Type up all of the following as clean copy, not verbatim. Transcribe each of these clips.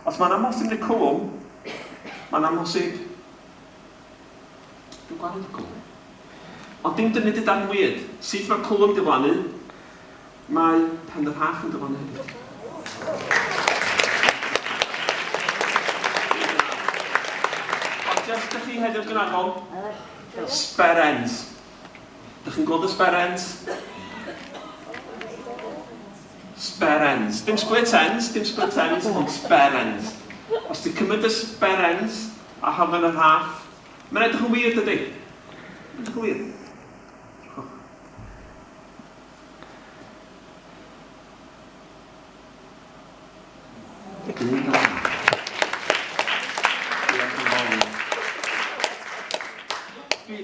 Os mae'n amhosib yn y cwm, mae'n amhosib... Dwi'n gwared y cwm. Ond dim dynnu dan weird. Sydd mae'r cwm diflannu, mae pen yr half yn diflannu hefyd. Ond jyst ydych chi heddiw Gaernarfon, spare ends. Ydych chi'n gweld y spare ends? Spare ends. Dim split ends, ond spare ends. Os ti'n cymryd y spare ends a hafn yr half, mae'n edrych yn wir, dydy? Mae'n edrych yn wir.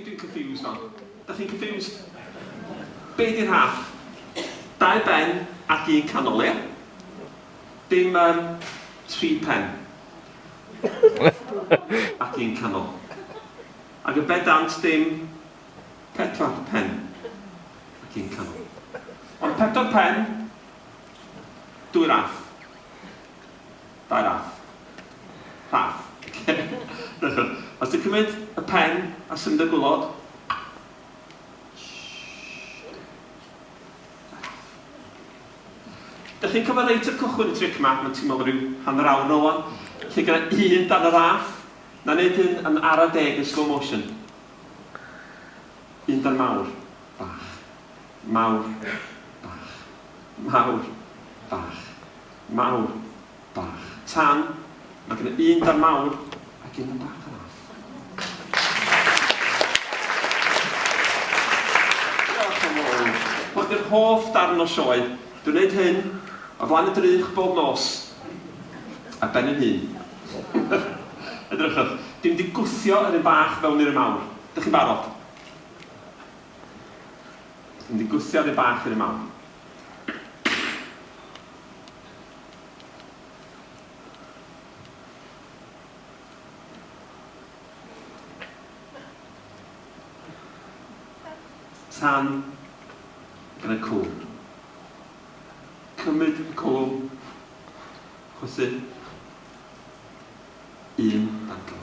Dwi'n confused now. Ydych chi'n confused? Be di'r half? 2 ben ac 1 canol, ie? Dim 3 pen. Ac 1 canol. Ac y bedant dim 4 pen. Ac 1 canol. Ond 4 pen, 2 raff. 2 raff. Raff. Os ti'n cymryd y pen a symud y gwlod, ydych chi'n cyfod reit o'r cychwyn y tric yma, mae'n ti'n meddwl rhyw hanner awr o wan, lle gyda 1 dan y raff, na wneud hyn yn ara 10 yn slow motion. 1 dan mawr, bach, mawr, bach, mawr, bach, mawr, bach. Tan, mae gyda 1 dan mawr ac 1 dan bach y raff. Diolch yn fawr. Hwn yw'r hoff darn o sioe. Dwi'n gwneud hyn o flaen y drych bob nos a ben yn hun. Edrychwch, dwi'n wedi gwthio yn un bach fewn i'r mawr. Dych chi'n barod? Dwi'n wedi gwthio yn un bach yn un mawr. Tan yn y cwm. Cymryd y cwm, chwysu 1 dan glo.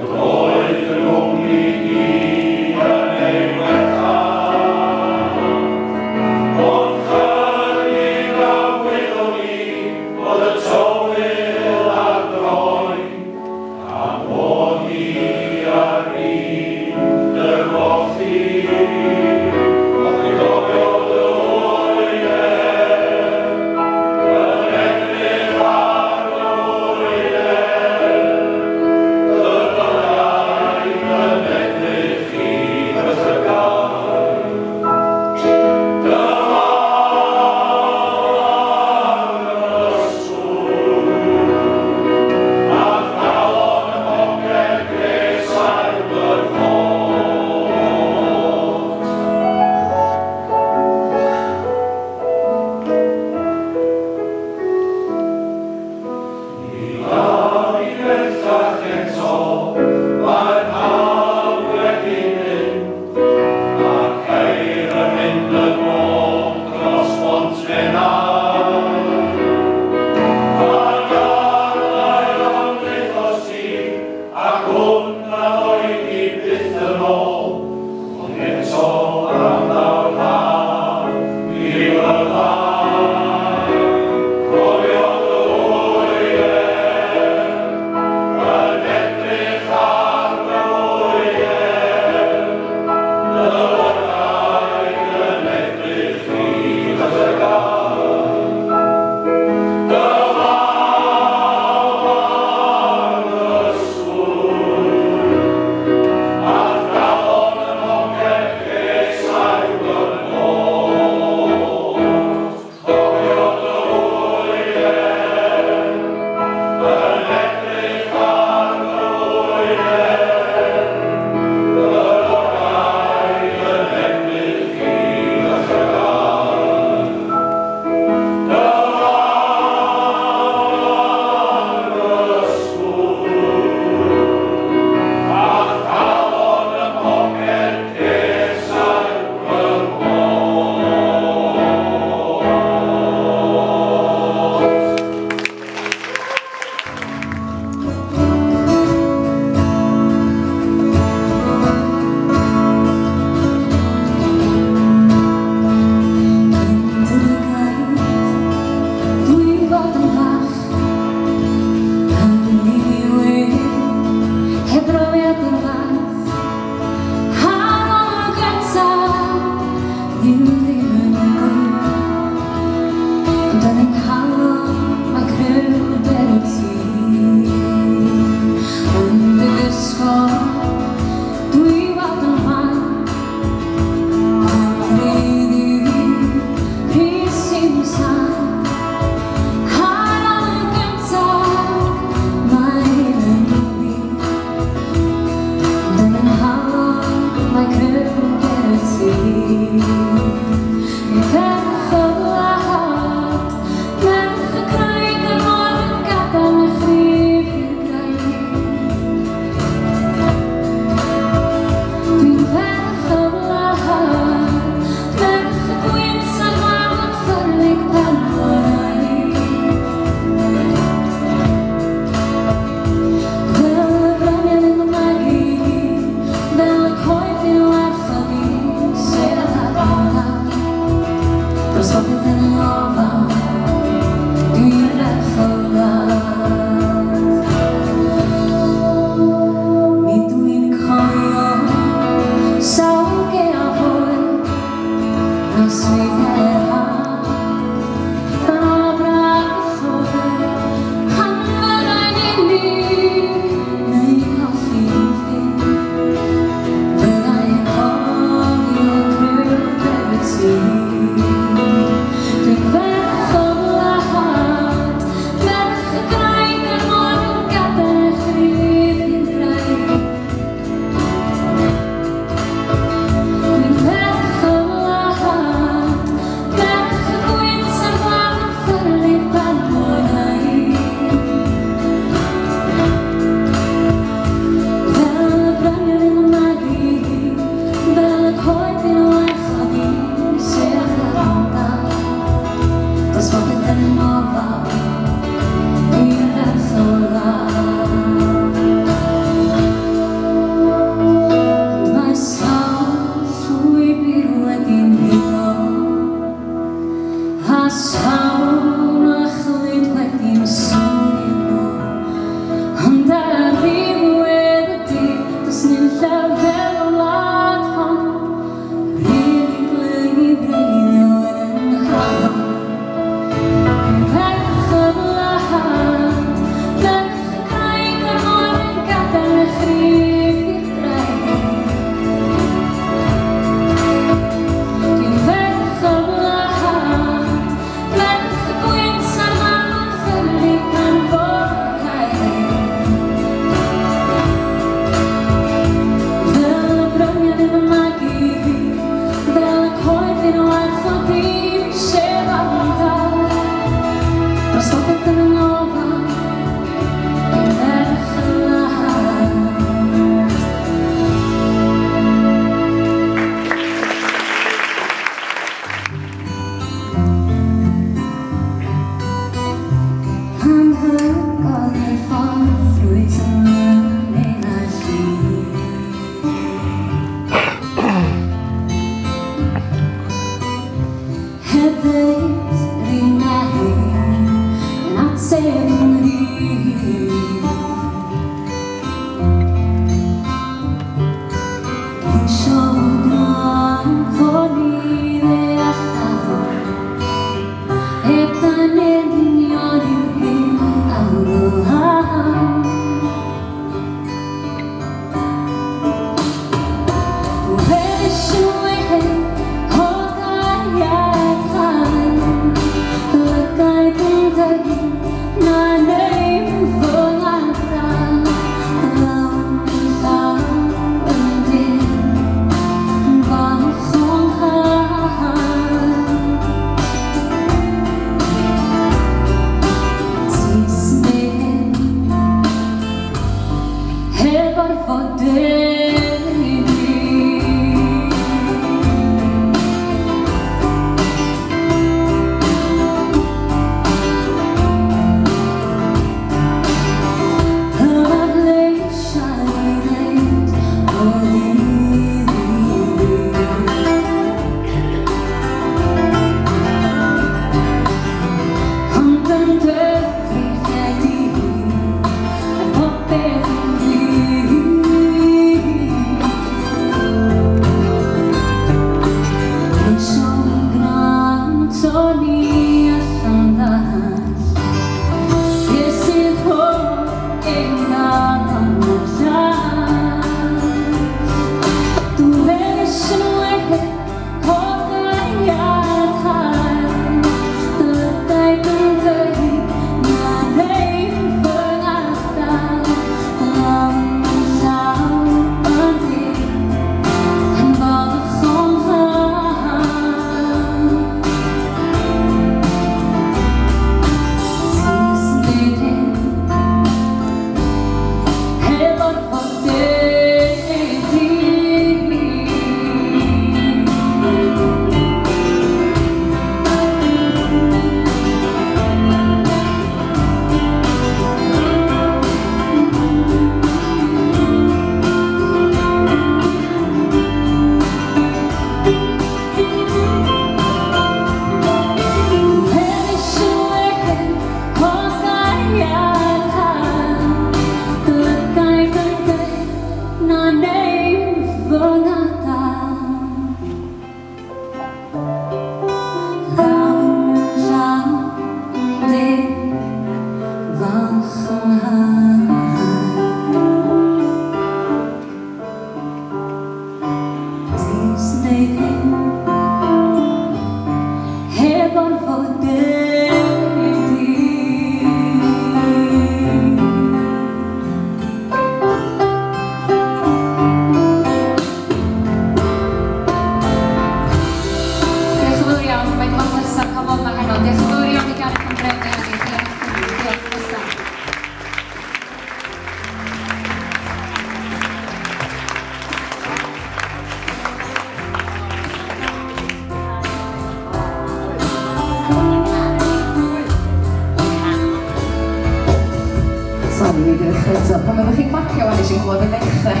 Pan byddwch chi'n clacio wan eisiau clywed y ddechrau.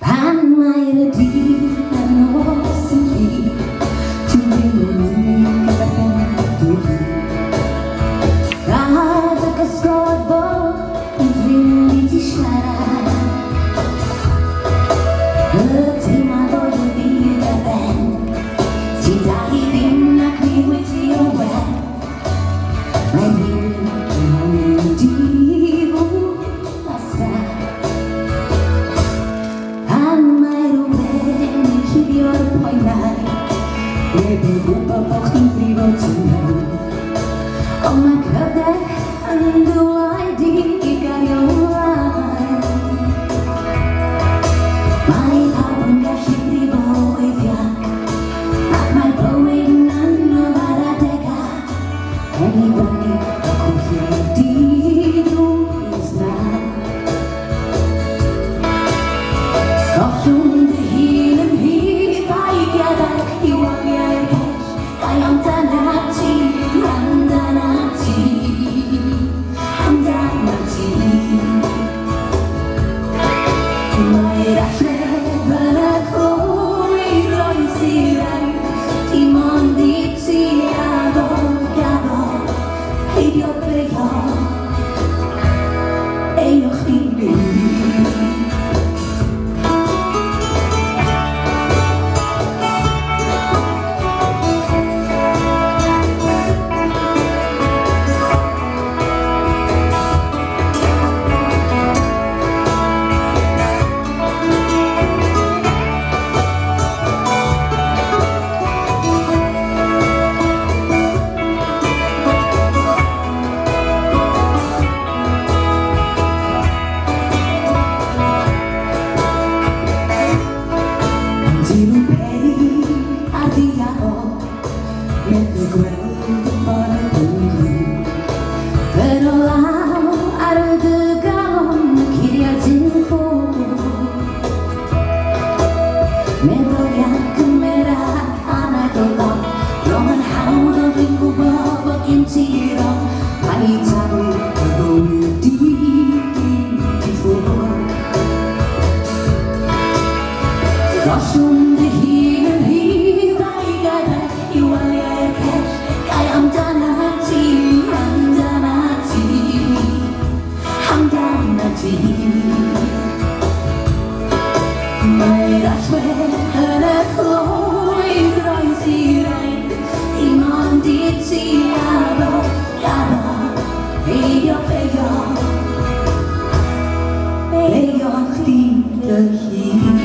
Pan mae'r dydd yn nos yn hir, ti'n mynd yn gyferbynadwy. Rhaid ac ysgodd yn ffrind i ti siarad. Y teimlad o'r byd ar ben, ti'n dal i ddim ac mi wyt ti o wel. Mae ddim yn difwr ystad. Pan mae rhywun yn cuddio'r poenau, neb yn gwybod bod chdi'n brifo ti'n mewn. Ond mae cyfle yn dweud i gario ymlaen. Mae pawb yn gallu brifo weithiau, ac mae bywyd yn anodd ar adegau. Hen i fyny o cwffio dydd wyth na. Gollwng dy hun yn fydd a'i gadael i waliau'r pell. Gai amdana ti, amdana ti, amdana ti. Mae'r allef yn y clwydro'n sirau, dim ond i ti gaddo, heidio beio, eiwch chi'n byw. Ti Meddwl cymera anadol Rom yn hawdd o fi'n gwybod bod gen ti rom Pa'i talu y bywyd di ffwrdd Gollwng dy hun yn rhydd a'i gadael I waliau'r cell Gai amdana ti, amdana ti Amdana ti Mae'r allwedd yn y clwyd roes I rain Dim ond I ti addo, beio, beio Beio chdi dy hun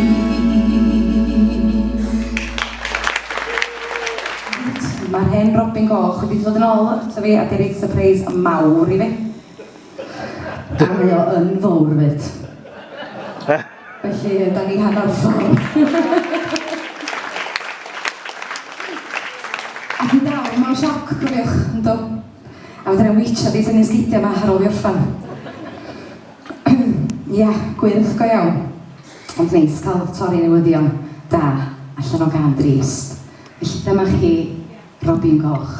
Mae'r hen Robin Goch wedi dod yn ôl ato fi a di reid surprise mawr I fi A mae o yn fawr fyd Felly, da ni hanner ffordd. A fi dal, mae'n sioc, cofiwch, ynddo. A fydden nhw'n wytio di sy'n esgidio yma ar ôl fi orffan. Ia, gwyrdd go iawn. Ond neis cael torri newyddion da allan o gan drist. Felly dyma chi Robin Goch.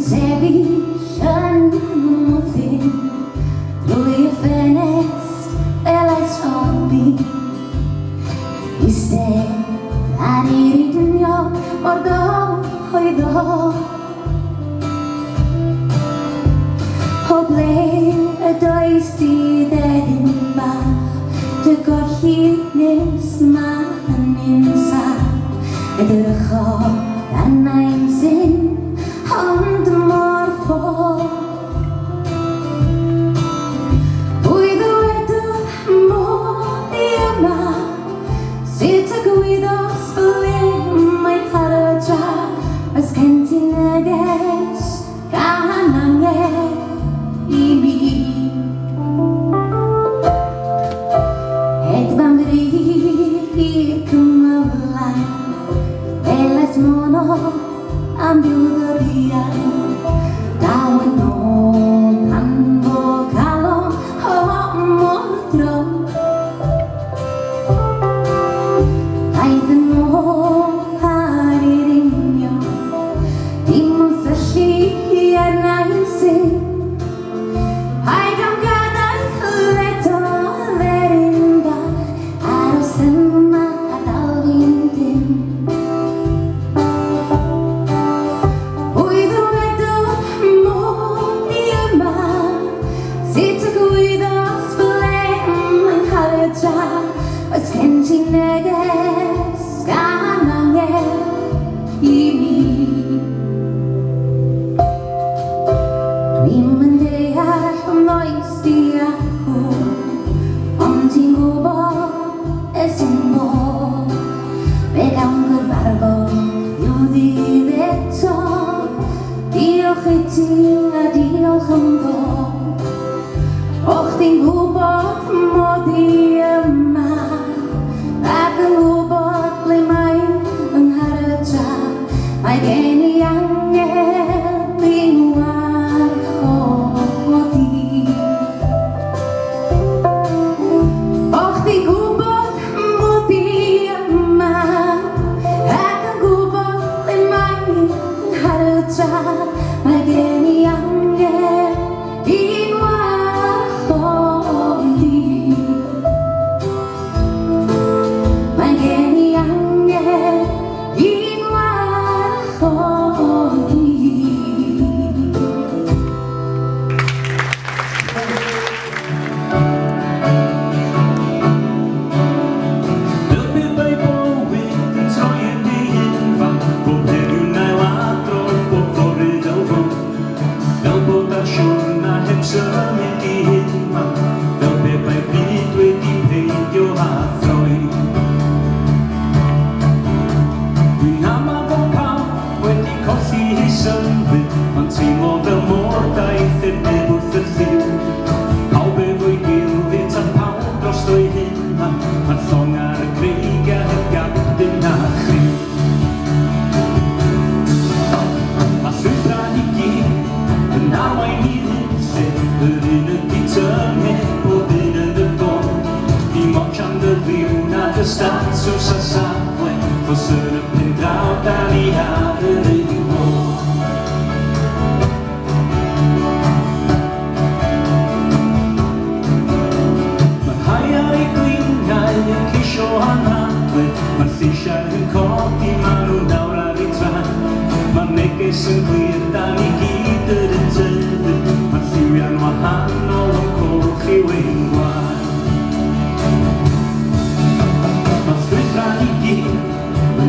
Sefyll yn ymwthyn drwy y ffenest fel ei zombie Eistedd ar ei ridnio mor gyhoeddo O ble y does di ddedyn bach dy golli nes ma'n unsaf Edrycho dan ein syn Ond mor ffôl Bwyd o edrych mod I yma Sut y gwyddos fel mae'n ar y dra Oes gen ti neges gan angen I mi Hedfan bryd i'r cymylau Fel es mono am byw y Daw yn ôl pan fo calon o mor dro Daeth yn ôl ar ei rinio Dim ond syllu ar nain sy'n Paid am gadael leto dderin bach Aros yma a dal fi'n dim Oes gen ti neges gan angen I mi Dwi'm yn deall moes di acw Ond ti'n gwybod es yn bod Fe gawn gyfarfod yw ddydd eto Diolch I ti a diolch yn fod O chdi'n gwybod mod I yma Ac yn gwybod ble mae'n nghar y tra Mae gen I angel i'n warchod I O chdi'n gwybod mod I yma Ac yn gwybod ble mae'n nghar y tra Mae gen I angel i'n warchod I Mae gen I angel i'n warchod I Fel pe bai bywyd yn troi yn ei unfan Bob heddiw'n ailadro, bob forydd o fod Fel bod ar siwrna heb symud I hunman Fel pe bai byd wedi peidio a throi Dwi'n ama fo pawb wedi colli ei symud Ond teimlo fel mor daith erbyn wrth y lliw Pawb efo'i gilydd tan pawb drosto'i hunan Ma'r llong ar y creig a heb gadw'n a chryw A llwydra I gyd statws a safle dros yr pen draw dan ni ar yr un môr. Mae rhai ar ei gliniau yn ceisio anadlu, mae'r lleisiau yn codi, maen nhw'n nawr ar ei tran. Mae'r neges yn glir, da ni gyd yr un tyfu, mae'r lliwiau'n wahanol yn coch i wyn gwael.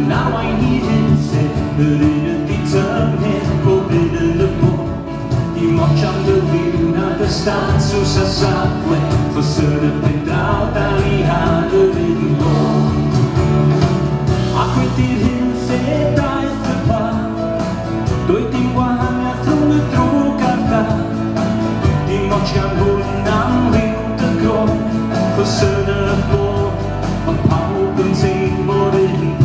Now I need it, said, yr un ydi tymhedd bob un yn y bôn. Dim ots am dy liw nad y statws a safle, chos yr y pen draw da ni ar yr un môr. Ac wedi'r hyn lle daeth y pla, doedd dim gwahaniaeth rhwng y drwg a'r da. Dim ots gan hwn am liw dy gron, chos yn y bôn, ond pawb yn teimlo'r un bôn.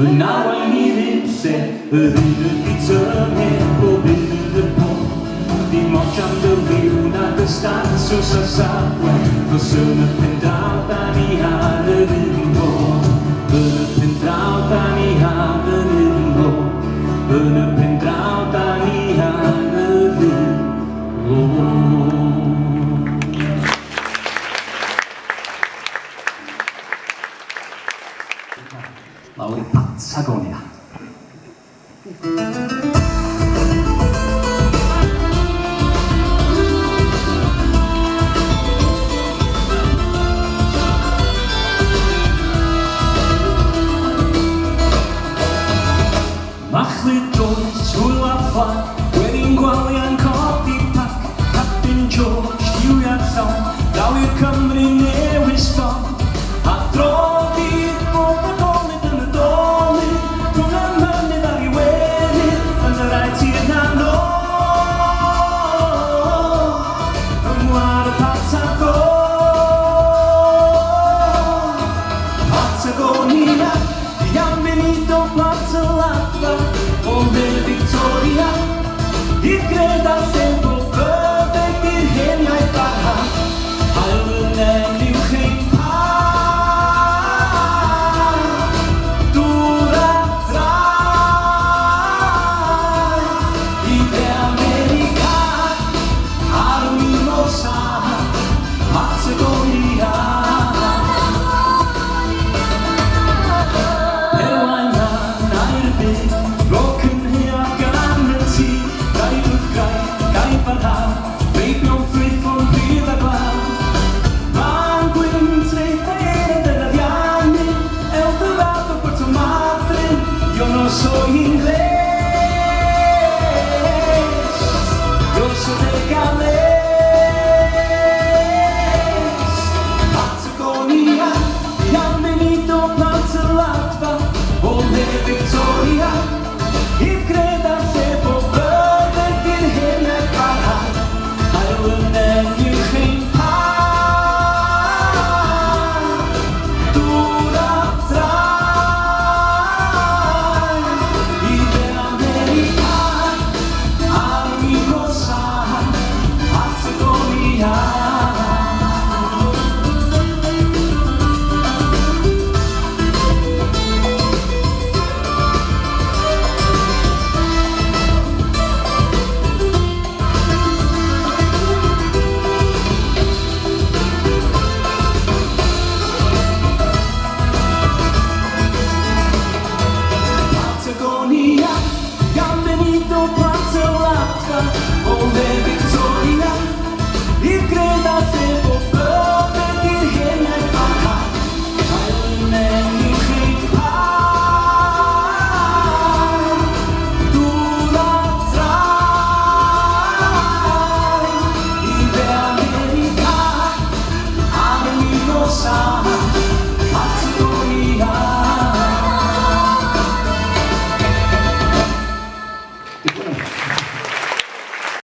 Yn arwain i'r un lle, yr un ydi tymhedd bob un yn y bôn. Dim ots am dy liw nad y statws a safle, chos yn y pen draw da ni ar yr un môr. Yn y pen draw da ni ar yr un môr. Yn y pen draw da ni ar yr un môr. Lawr i Patagonia. Machlud Jones, hwyl a fflan, wedyn gwaliau'n codi pac, Captain George, lliwiau'r llawn, daw i'r Cymru newis sbon, a drodd i'r bob y golyd yn y dolyd, rhwng y mynydd ar ei wenydd, yn yr rhaid tir na nôl, ymwar y Patagonia, bienvenido Plata, o de Victoria, i'r gredal lle bob byddeg i'r heniau barhad, ail yn uwch ein soy inglés, yo soy de Gales, Patagonia, bienvenido Plata, o de Victoria, i'r gredal lle bob byddeg i'r heniau barhad, ail yn uwch ein Patagonia, bienvenido Plata,